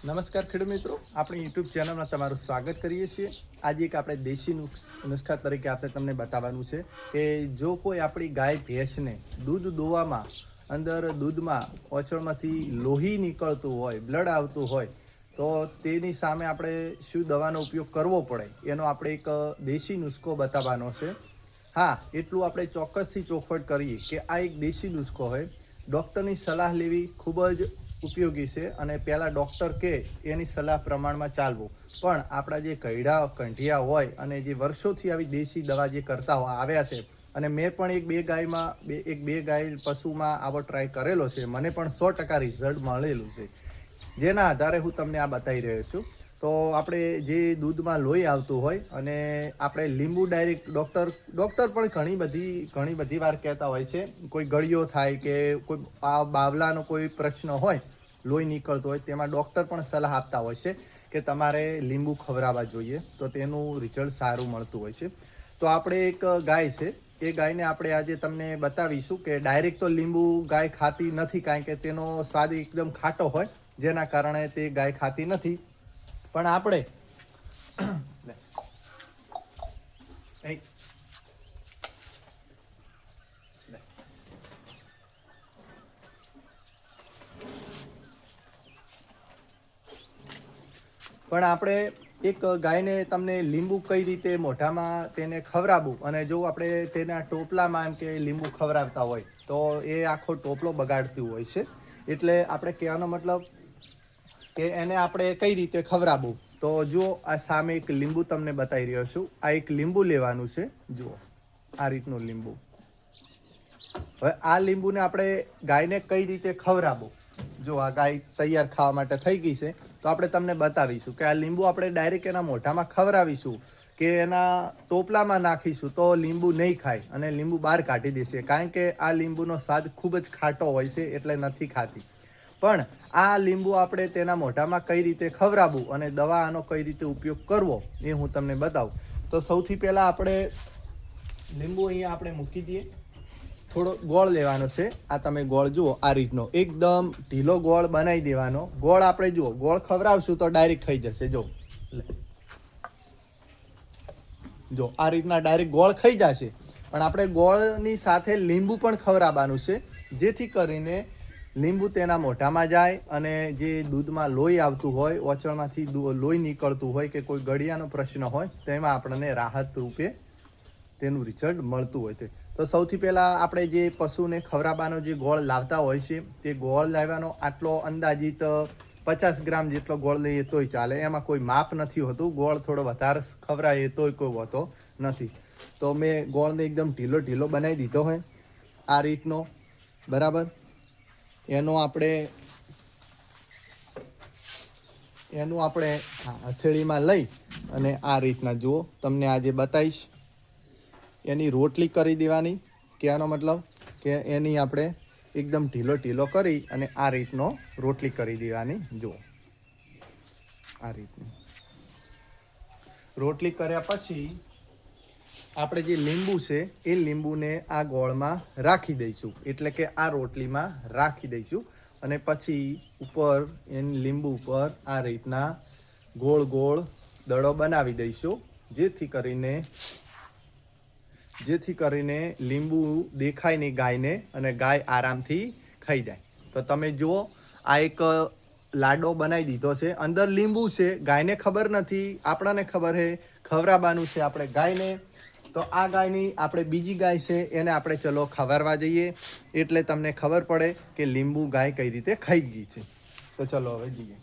નમસ્કાર ખેડૂત મિત્રો, આપણી યુટ્યુબ ચેનલમાં તમારું સ્વાગત કરીએ છીએ। આજે એક આપણે દેશી નુસ્ખા તરીકે આપણે તમને બતાવવાનું છે કે જો કોઈ આપણી ગાય ભેંસને દૂધ દોવામાં અંદર દૂધમાં ઓચળમાંથી લોહી નીકળતું હોય, બ્લડ આવતું હોય, તો તેની સામે આપણે શું દવાનો ઉપયોગ કરવો પડે એનો આપણે એક દેશી નુસ્ખો બતાવવાનો છે। હા, એટલું આપણે ચોક્કસથી ચોખવટ કરીએ કે આ એક દેશી નુસ્ખો હોય, ડૉક્ટરની સલાહ લેવી ખૂબ જ ઉપયોગી છે અને પહેલાં ડૉક્ટર કે એની સલાહ પ્રમાણમાં ચાલવું। પણ આપણા જે કંઢિયા હોય અને જે વર્ષોથી આવી દેશી દવા જે કરતા આવ્યા છે, અને મેં પણ એક બે ગાય પશુમાં આવો ટ્રાય કરેલો છે, મને પણ 100% રિઝલ્ટ મળેલું છે, જેના આધારે હું તમને આ બતાવી રહ્યો છું। તો આપણે જે દૂધમાં લોહી આવતું હોય અને આપણે લીંબુ ડાયરેક્ટ ડૉક્ટર પણ ઘણી બધી વાર કહેતા હોય છે, કોઈ ગળિયો થાય કે કોઈ આ બાવલાનો કોઈ પ્રશ્ન હોય, લોહી નીકળતું હોય, તેમાં ડૉક્ટર પણ સલાહ આપતા હોય છે કે તમારે લીંબુ ખવડાવવા જોઈએ, તો તેનું રિઝલ્ટ સારું મળતું હોય છે। તો આપણે એક ગાય છે, એ ગાયને આપણે આજે તમને બતાવીશું કે ડાયરેક્ટ તો લીંબુ ગાય ખાતી નથી, કારણ કે તેનો સ્વાદ એકદમ ખાટો હોય, જેના કારણે તે ગાય ખાતી નથી। પણ આપણે એક ગાયને તમને લીંબુ કઈ રીતે મોઢામાં તેને ખવડાવવું, અને જો આપણે તેના ટોપલામાં એમ કે લીંબુ ખવડાવતા હોય તો એ આખો ટોપલો બગાડતું હોય છે। એટલે આપણે કહેવાનો મતલબ કે એને આપણે કઈ રીતે ખવડાવવું, તો જો આ સામે એક લીંબુ તમને બતાવી રહ્યો છું। આ એક લીંબુ લેવાનું છે, જુઓ આ રીતનું લીંબુ। હવે આ લીંબુને આપણે ગાયને કઈ રીતે ખવડાવવું, જો આ ગાય તૈયાર ખાવા માટે થઈ ગઈ છે, તો આપણે તમને બતાવીશું કે આ લીંબુ આપણે ડાયરેક્ટ એના મોઢામાં ખવડાવીશું કે એના ટોપલામાં નાખીશું તો લીંબુ નહીં ખાય અને લીંબુ બહાર કાઢી દેશે, કારણ કે આ લીંબુનો સ્વાદ ખૂબ જ ખાટો હોય છે, એટલે નથી ખાતી। પણ આ લીંબુ આપણે તેના મોઢામાં કઈ રીતે ખવડાવવું અને દવા આનો કઈ રીતે ઉપયોગ કરવો એ હું તમને બતાવું। તો સૌથી પહેલાં આપણે લીંબુ અહીંયા આપણે મૂકી દઈએ, થોડો ગોળ લેવાનો છે। આ તમે ગોળ જુઓ, આ રીતનો એકદમ ઢીલો ગોળ બનાવી દેવાનો। ગોળ આપણે જુઓ, ગોળ ખવડાવશું તો ડાયરેક્ટ ખાઈ જશે, જો આ રીતના ડાયરેક્ટ ગોળ ખાઈ જશે। પણ આપણે ગોળની સાથે લીંબુ પણ ખવડાવવાનું છે, જેથી કરીને લીંબુ તેના મોઢામાં જાય અને જે દૂધમાં લોહી આવતું હોય, ઓચળમાંથી લોહી નીકળતું હોય કે કોઈ ગળિયાનો પ્રશ્ન હોય, તેમાં આપણને રાહત રૂપે તેનું રિઝલ્ટ મળતું હોય છે। તો સૌથી પહેલાં આપણે જે પશુને ખવડાવવાનો જે ગોળ લાવતા હોય છે, તે ગોળ લાવવાનો આટલો અંદાજિત 50 ગ્રામ જેટલો ગોળ લઈએ તોય ચાલે, એમાં કોઈ માપ નથી હોતું, ગોળ થોડો વધારે ખવડાવીએ તોય કોઈ હોતો નથી। તો મેં ગોળને એકદમ ઢીલો બનાવી દીધો હોય આ રીતનો, બરાબર। એનું આપણે હથેળીમાં લઈ અને આ રીતના જુઓ, તમને આજે બતાવીશ, એની રોટલી કરી દેવાની। કહેવાનો મતલબ કે એની આપણે એકદમ ઢીલો કરી અને આ રીતનો રોટલી કરી દેવાની। જુઓ આ રીતની રોટલી કર્યા પછી આપણે જે લીંબુ છે એ લીંબુને આ ગોળમાં રાખી દઈશું, એટલે કે આ રોટલીમાં રાખી દઈશું, અને પછી ઉપર એની લીંબુ ઉપર આ રીતના ગોળ દડો બનાવી દઈશું, જેથી કરીને લીંબુ દેખાય નહીં ગાયને અને ગાય આરામથી ખાઈ જાય। તો તમે જુઓ, આ એક લાડો બનાવી દીધો છે, અંદર લીંબુ છે, ગાયને ખબર નથી, આપણને ખબર છે ખવડાવવાનું છે આપણે ગાયને। તો આ ગાયની આપણે બીજી ગાય છે એને આપણે ચલો ખવડાવવા જઈએ, એટલે તમને ખબર પડે કે લીંબુ ગાય કઈ રીતે ખાઈ ગઈ છે। તો ચલો હવે જઈએ।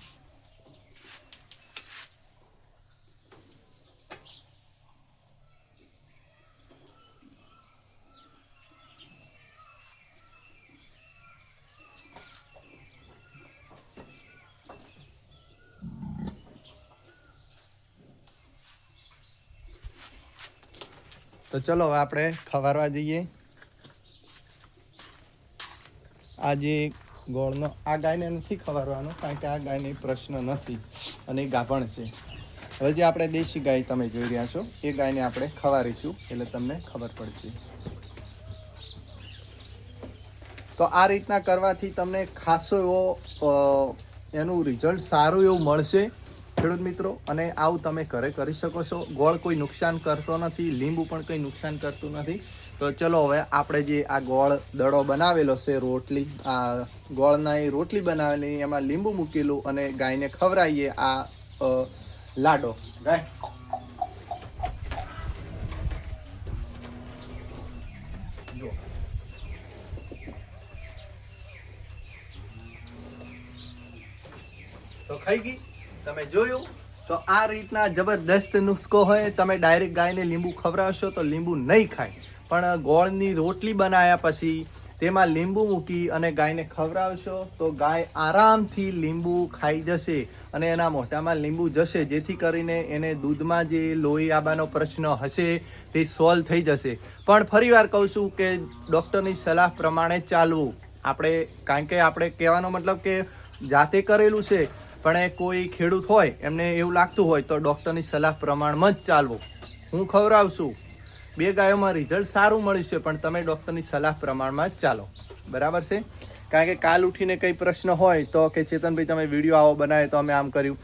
તો ચલો હવે આપણે ખવડાવવા જઈએ। આ જે ગોળનો આ ગાયને નથી ખવડાવવાનો, કારણ કે આ ગાયને પ્રશ્ન નથી અને એ ગાભણ છે। હવે જે આપણે દેશી ગાય તમે જોઈ રહ્યા છો, એ ગાયને આપણે ખવડાવીશું, એટલે તમને ખબર પડશે। તો આ રીતના કરવાથી તમને ખાસો એવો એનું રિઝલ્ટ સારું એવું મળશે ખેડૂત મિત્રો. અને આવું તમે ઘરે કરી શકો છો. ગોળ કોઈ નુકસાન કરતો નથી, લીંબુ પણ કંઈ નુકસાન કરતું નથી. તો ચલો હવે આપણે જે આ ગોળ દડો બનાવેલો છે, રોટલી, આ ગોળના એ રોટલી બનાવેલી, એમાં લીંબુ મૂકેલું અને ગાયને ખવડાવીએ આ લાડો. ગાય તો ખાઈ ગઈ. તમે જોયું તો આ રીતના જબરદસ્ત નુસ્ખો હોય. તમે ડાયરેક્ટ ગાયને લીંબુ ખવડાવશો તો લીંબુ નહીં ખાય, પણ ગોળની રોટલી બનાવ્યા પછી તેમાં લીંબુ મૂકી અને ગાયને ખવડાવશો તો ગાય આરામથી લીંબુ ખાઈ જશે અને એના મોઢામાં લીંબુ જશે, જેથી કરીને એને દૂધમાં જે લોહી આવવાનો પ્રશ્ન હશે તે સોલ્વ થઈ જશે. પણ ફરીવાર કહું છું કે ડૉક્ટરની સલાહ પ્રમાણે ચાલવું આપણે, કારણ કે આપણે કહેવાનો મતલબ કે જાતે કરેલું છે, પણ કોઈ ખેડૂત હોય એમને એવું લાગતું હોય તો ડૉક્ટરની સલાહ પ્રમાણમાં જ ચાલવું. હું ખવડાવશું, 2 ગાયોમાં રિઝલ્ટ સારું મળ્યું છે, પણ તમે ડૉક્ટરની સલાહ પ્રમાણમાં જ ચાલો. બરાબર છે? કારણ કે કાલ ઉઠીને કંઈ પ્રશ્ન હોય તો કે ચેતનભાઈ તમે વિડીયો આવો બનાવે તો અમે આમ કર્યું.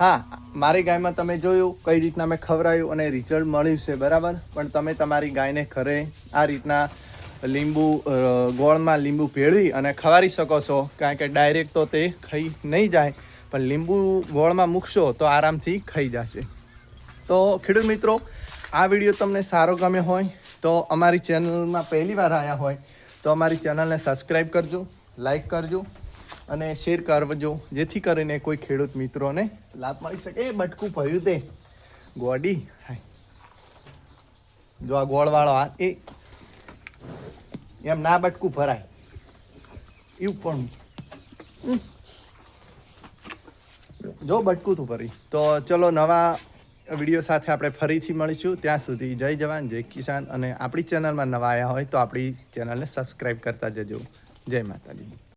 હા, મારી ગાયમાં તમે જોયું કઈ રીતના મેં ખવડાવ્યું અને રિઝલ્ટ મળ્યું છે, બરાબર. પણ તમે તમારી ગાયને ઘરે આ રીતના લીંબુ, ગોળમાં લીંબુ ભેળવી અને ખવાડી શકો છો. કારણ કે ડાયરેક્ટ તો તે ખાઈ નહીં જાય, પણ લીંબુ ગોળમાં મૂકશો તો આરામથી ખાઈ જશે. તો ખેડૂત મિત્રો, આ વિડીયો તમને સારો ગમ્યો હોય તો અમારી ચેનલમાં પહેલી વાર આવ્યા હોય તો અમારી ચેનલને સબસ્ક્રાઈબ કરજો, લાઈક કરજો અને શેર કરજો, જેથી કરીને કોઈ ખેડૂત મિત્રોને લાભ મળી શકે. એ બટકું ભર્યું તે ગોડી, જો આ ગોળવાળો આ એ એમ ના બટકું ભરાય એવું પણ જો બટકું તું ભરી. તો ચલો નવા વિડીયો સાથે આપણે ફરીથી મળીશું. ત્યાં સુધી જય જવાન, જય કિસાન. અને આપણી ચેનલમાં નવા આવ્યા હોય તો આપણી ચેનલને સબસ્ક્રાઈબ કરતા જજો. જય માતાજી.